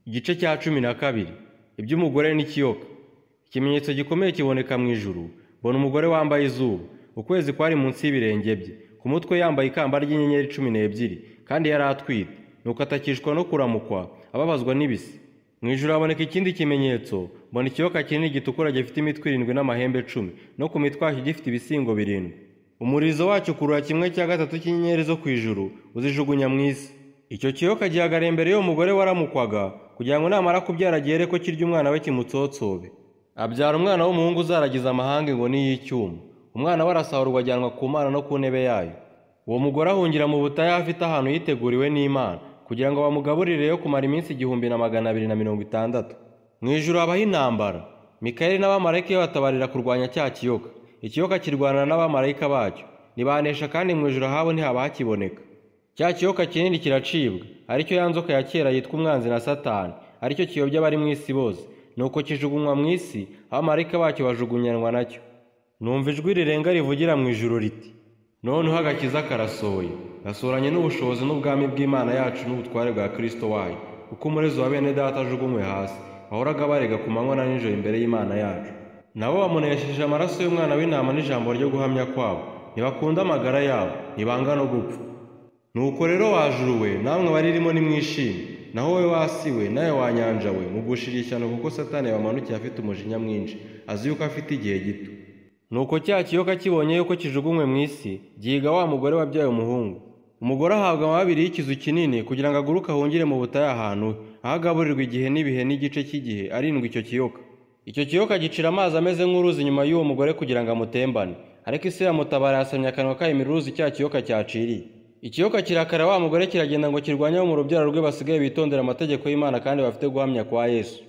Igice cya 12. Iby'umugore n'ikiyoka. Ikimenyetso gikomeye kiboneka mu ijuru. Bona umugore wambaye izuba, ukwezi kwari munsi y'ibirenge bye, ku mutwe yambaye ikamba ry'inyenyeri 12, kandi yari atwite, nuko atakishwa no kuramukwa, ababazwa n'ibisi. Mu ijuru haboneka ikindi kimenyetso, mbona ikiyoka kinini gitukura gifite imitwe 7 n'amahembe 10, no ku mitwe yacyo gifite ibisingo 7. Umurizo wacyo kurura 1/3 cy'inyenyeri zo ku ijuru, uzijugunya mu isi. Icyo kiyoka gihagarara imbere y'uwo mugore waramukwaga, kugira ngo namara kubyara agere ko kirya umwana we kimutsotsobe. Abyara umwana w'umuhungu uzaragiza amahanga ngo ni y'icyuma. Umwana we arasahurwa ajyanwa ku Mana no ku ntebe yayo. Uwo mugore ahungira mu butayu afite ahantu yiteguriwe n'Imana, kugira ngo bamugaburire yo kumara iminsi 1260. Mu ijuru habaho intambara. Mikayeli n'abamarayika iyo batabarira kurwanya cya kiyoka. Ikiyoka kirwana n'abamarayika bacyo, nibanesha kandi mu ijuru habo ntihaba hakiboneka. Cya kiyoka kinini kiracibwa, aricyo ya nzoka ya kera yitwa umwanzi na Satani, aricyo kiyobya abari mu isi bose, nuko kijugunywa mu isi, abamarayika bacyo bajugunyanwa nacyo. Numva ijwi rirenga rivugira mu ijuru riti, noneho agakiza karasohoye, gasoranye n'ubushobozi n'ubwami bw'Imana yacu n'ubutware bwa Kristo wayo, kuko umurezi wa bene data ajugunywe hasi, bahoraga barega ku manywa na nijoro imbere y'Imana yacu. Nabo bamunesheje amaraso y'umwana w'intama n'ijambo ryo guhamya kwabo, ntibakunda amagara yabo, ntibanga no gupfa. Nuko rero wajuruwe, namwe baririmo nimwishime, naho wowe wasiwe, nawe wanyanja we, mugushira ishyano kuko Satani yabamanukiye afite umujinya mwinshi, azi yuko afite igihe gito. Nuko cya kiyoka kibonye yuko kijugunywe mu isi, gihiga wa mugore wabyaye umuhungu. Umugore ahabwa amababiri y'ikizu kinini kugira ngo aguruke ahungire mu butayu ahantu, aho agaburirwa igihe n'ibihe n'igice cy'igihe, arindwi icyo kiyoka. Icyo kiyoka gicira amazi ameze nk'uruzi inyuma y'uwo mugore kugira ngo amutembane, ariko isi iramutabara, yasamye akanwa kayo imiruzi cya kiyoka cyaciriye. Ikiyoka kirakara wa mugore kiragenda ngo kirwanye abo mu rubyaro rwe basigaye bitondera amategeko y'Imana kandi bafite guhamya kwa Yesu.